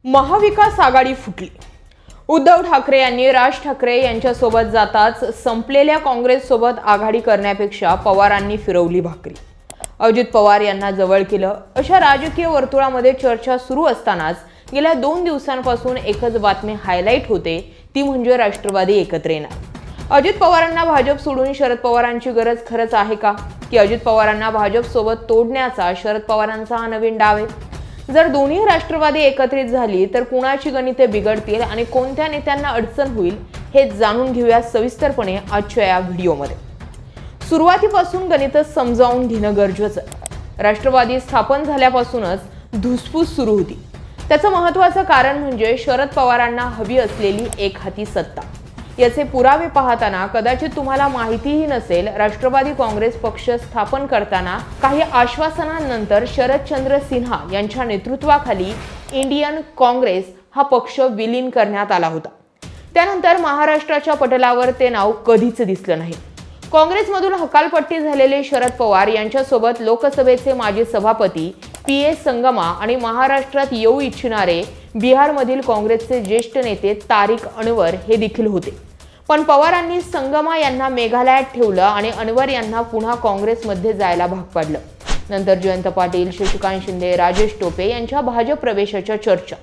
महाविकास आघाडी फुटली। उद्धव ठाकरे यांनी राज ठाकरे यांच्यासोबत जाताच संपलेल्या काँग्रेससोबत आघाडी करण्यापेक्षा पवारांनी फिरवली भाकरी। अजित पवार यांना जवळ केलं अशा राजकीय वर्तुळामध्ये चर्चा सुरू असतानाच गेल्या 2 दिवसांपासून एकच बातमी हायलाइट होते, ती म्हणजे राष्ट्रवादी एकत्र येणार। अजित पवारांना भाजप सोडून शरद पवारांची गरज खरंच आहे का, की अजित पवारांना भाजप सोबत तोडण्याचा शरद पवारांचा हा नवीन डाव आहे? जर दोन्ही राष्ट्रवादी एकत्रित झाली तर कुणाची गणिते बिघडतील आणि कोणत्या नेत्यांना अडचण होईल हे जाणून घेऊया सविस्तरपणे आजच्या या व्हिडिओमध्ये। सुरुवातीपासून गणित समजावून घेणं गरजेचं आहे। राष्ट्रवादी स्थापन झाल्यापासूनच धुसफूस सुरू होती। त्याचं महत्त्वाचं कारण म्हणजे शरद पवारांना हवी असलेली एकहाती सत्ता। याचे पुरावे पाहताना कदाचित तुम्हाला माहितीही नसेल, राष्ट्रवादी काँग्रेस पक्ष स्थापन करताना काही आश्वासनांनंतर शरदचंद्र सिन्हा यांच्या नेतृत्वाखाली इंडियन काँग्रेस हा पक्ष विलीन करण्यात आला होता। त्यानंतर महाराष्ट्राच्या पटलावर ते नाव कधीच दिसलं नाही। काँग्रेसमधून हकालपट्टी झालेले शरद पवार यांच्यासोबत लोकसभेचे माजी सभापती PS संगमा आणि महाराष्ट्रात येऊ इच्छिणारे बिहारमधील काँग्रेसचे ज्येष्ठ नेते तारिक अनवर हे देखील होते। पण पवारांनी संगमा यांना मेघालयात ठेवलं आणि अनवर यांना पुन्हा काँग्रेसमध्ये जायला भाग पाडलं। नंतर जयंत पाटील, शशिकांत शिंदे, राजेश टोपे यांच्या भाजप प्रवेशाच्या चर्चा,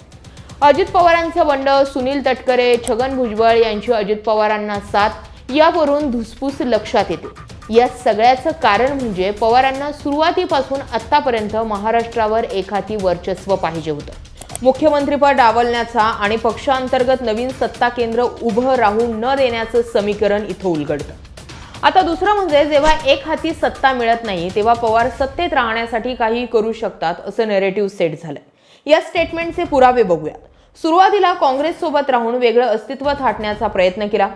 अजित पवारांचं बंड, सुनील तटकरे, छगन भुजबळ यांची अजित पवारांना साथ, यावरून धुसफूस लक्षात येते। या सगळ्याचं कारण म्हणजे पवारांना सुरुवातीपासून आतापर्यंत महाराष्ट्रावर एकहाती वर्चस्व पाहिजे होतं। मुख्यमंत्रीपद डावलण्याचा आणि पक्षांतर्गत नवीन सत्ता केंद्र उभं राहू न देण्याचं समीकरण इथं उलगडतं। आता दुसरं म्हणजे जेव्हा एक हाती सत्ता मिळत नाही तेव्हा पवार सत्तेत राहण्यासाठी काही करू शकतात असं नॅरेटिव्ह सेट झालंय। या स्टेटमेंटचे पुरावे बघूयात। सुरुवातीला काँग्रेस सोबत राहून वेगळं अस्तित्व थाटण्याचा प्रयत्न केला।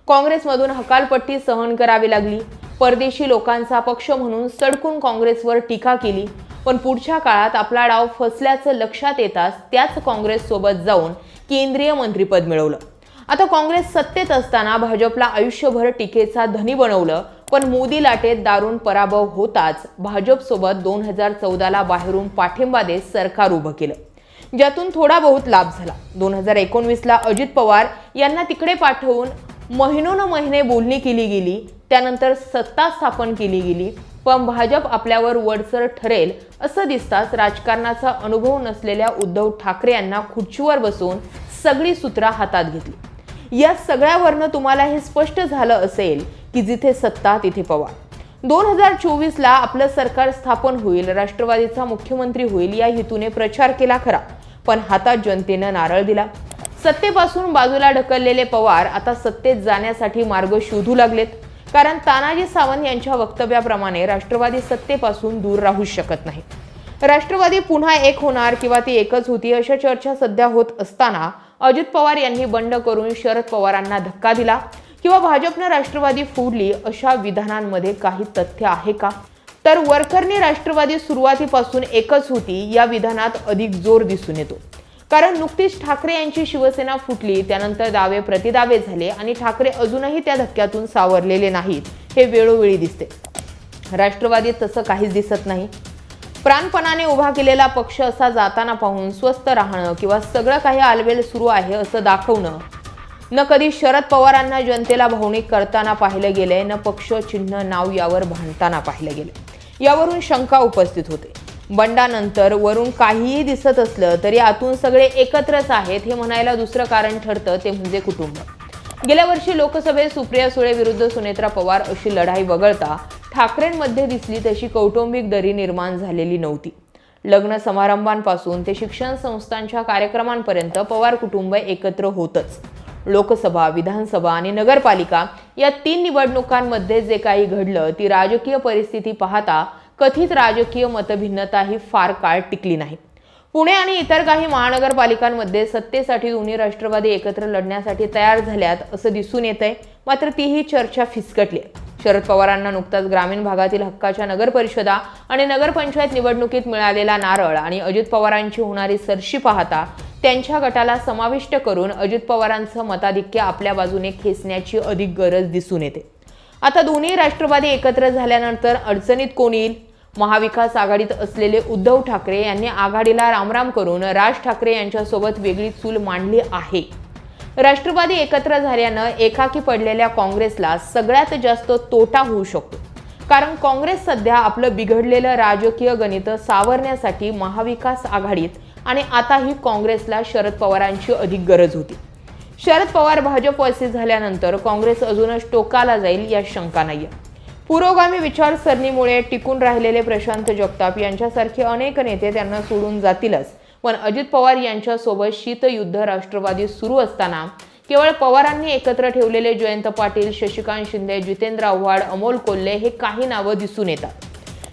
काँग्रेसमधून हकालपट्टी सहन करावी लागली। परदेशी लोकांचा पक्ष म्हणून सडकून काँग्रेसवर टीका केली। पण पुढच्या काळात आपला डाव फसल्याचं लक्षात येताच त्याच काँग्रेस सोबत जाऊन केंद्रीय मंत्रिपद मिळवलं। आता काँग्रेस सत्तेत असताना भाजपला आयुष्यभर टीकेचा धनी बनवलं, पण मोदी लाटेत दारुण पराभव होताच भाजप सोबत 2014ला बाहेरून पाठिंबा देत सरकार उभं केलं, ज्यातून थोडा बहुत लाभ झाला। 2019ला अजित पवार यांना तिकडे पाठवून महिने बोलणी केली गेली, त्यानंतर सत्ता स्थापन केली गेली। पण भाजप आपल्यावर वडसर ठरेल असं दिसताच राजकारणाचा अनुभव नसलेल्या उद्धव ठाकरे यांना खुर्चीवर बसवून सगळी सूत्रा हातात घेतली। या सगळ्यावरनं तुम्हाला हे स्पष्ट झालं असेल की जिथे सत्ता तिथे पवार। 2024ला आपलं सरकार स्थापन होईल, राष्ट्रवादीचा मुख्यमंत्री होईल या हेतूने प्रचार केला खरा, पण हातात जनतेनं नारळ दिला। सत्तेपासून बाजूला ढकललेले पवार आता सत्तेत जाण्यासाठी मार्ग शोधू लागलेत, कारण तानाजी सावंत यांच्या वक्तव्याप्रमाणे राष्ट्रवादी सत्तेपासून दूर राहू शकत नाही। राष्ट्रवादी पुन्हा एक होणार किंवा ती एकच होती अशा चर्चा सध्या होत असताना अजित पवार यांनी बंड करून शरद पवारांना धक्का दिला किंवा भाजपनं राष्ट्रवादी फोडली अशा विधानांमध्ये काही तथ्य आहे का? तर वरकरणी राष्ट्रवादी सुरुवातीपासून एकच होती या विधानात अधिक जोर दिसून येतो। कारण नुकतीच ठाकरे यांची शिवसेना फुटली, त्यानंतर दावे प्रतिदावे झाले आणि ठाकरे अजूनही त्या धक्क्यातून सावरलेले नाहीत हे वेळोवेळी दिसते। राष्ट्रवादीत तसं काहीच दिसत नाही। प्राणपणाने उभा केलेला पक्ष असा जाताना पाहून स्वस्थ राहणं किंवा सगळं काही आलबेल सुरू आहे असं दाखवणं, न कधी शरद पवारांना जनतेला भावनिक करताना पाहिलं गेलंय, न पक्ष चिन्ह नाव यावर भांडताना पाहिलं गेलं। यावरून शंका उपस्थित होते। बंडानंतर वरून काहीही दिसत असलं तरी आतून सगळे एकत्रच आहेत हे म्हणायला दुसरं कारण ठरतं ते म्हणजे कुटुंब। गेल्या वर्षी लोकसभेत सुप्रिया सुळे विरुद्ध सुनेत्रा पवार अशी लढाई वगळता ठाकरेंमध्ये दिसली तशी कौटुंबिक दरी निर्माण झालेली नव्हती। लग्न समारंभांपासून ते शिक्षण संस्थांच्या कार्यक्रमांपर्यंत पवार कुटुंब एकत्र होतच। लोकसभा, विधानसभा आणि नगरपालिका या 3 निवडणुकांमध्ये जे काही घडलं ती राजकीय परिस्थिती पाहता कथित राजकीय मतभिन्नता ही फार काळ टिकली नाही। पुणे आणि इतर काही महानगरपालिकांमध्ये सत्तेसाठी दोन्ही राष्ट्रवादी एकत्र लढण्यासाठी तयार झाल्यात असं दिसून येतंय, मात्र तीही चर्चा फिसकटली। शरद पवारांना नुकताच ग्रामीण भागातील हक्काच्या नगरपरिषदा आणि नगरपंचायत निवडणुकीत मिळालेला नारळ आणि अजित पवारांची होणारी सरशी पाहता त्यांच्या गटाला समाविष्ट करून अजित पवारांचं मताधिक्य आपल्या बाजूने खेचण्याची अधिक गरज दिसून येते। आता दोन्ही राष्ट्रवादी एकत्र झाल्यानंतर अडचणीत कोण येईल? महाविकास आघाडीत असलेले उद्धव ठाकरे यांनी आघाडीला रामराम करून राज ठाकरे यांच्यासोबत वेगळी चूल मांडली आहे. राष्ट्रवादी एकत्र झाल्यानं एकाकी पडलेल्या काँग्रेसला सगळ्यात जास्त तोटा होऊ शकतो. कारण काँग्रेस सध्या आपलं बिघडलेलं राजकीय गणित सावरण्यासाठी महाविकास आघाडीत आणि आताही काँग्रेसला शरद पवारांची अधिक गरज होती. शरद पवार भाजपवासी झाल्यानंतर काँग्रेस अजूनच टोकाला जाईल यात शंका नाहीये. पुरोगामी विचारसरणीमुळे टिकून राहिलेले प्रशांत जगताप यांच्यासारखे अनेक नेते त्यांना सोडून जातीलच. पण अजित पवार यांच्यासोबत शीतयुद्ध राष्ट्रवादी सुरू असताना केवळ पवारांनी एकत्र ठेवलेले जयंत पाटील, शशिकांत शिंदे, जितेंद्र आव्हाड, अमोल कोल्हे हे काही नावं दिसून येतात.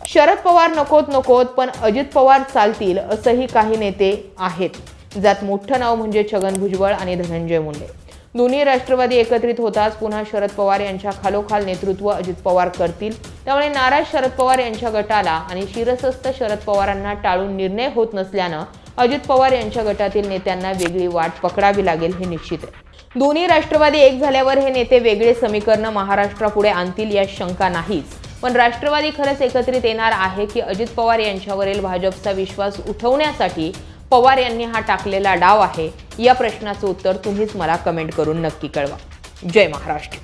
शरद पवार नकोत पण अजित पवार चालतील असंही काही नेते आहेत, ज्यात मोठं नाव म्हणजे छगन भुजबळ आणि धनंजय मुंडे. दोन्ही राष्ट्रवादी एकत्रित होताच पुन्हा शरद पवार यांच्या खालोखाल नेतृत्व अजित पवार करतील. त्यामुळे नाराज शरद पवार यांच्या गटाला आणि शिरसस्थ शरद पवारांना टाळून निर्णय होत नसल्यानं अजित पवार यांच्या गटातील नेत्यांना वेगळी वाट पकडावी लागेल हे निश्चित आहे. दोन्ही राष्ट्रवादी एक झाल्यावर हे नेते वेगळे समीकरण महाराष्ट्रापुढे आणतील यात शंका नाहीच. पण राष्ट्रवादी खरंच एकत्रित येणार आहे की अजित पवार यांच्यावरील भाजपचा विश्वास उठवण्यासाठी पवार यांनी हा टाकलेला डाव आहे, या प्रश्नाचं उत्तर तुम्हीच मला कमेंट करून नक्की कळवा. जय महाराष्ट्र.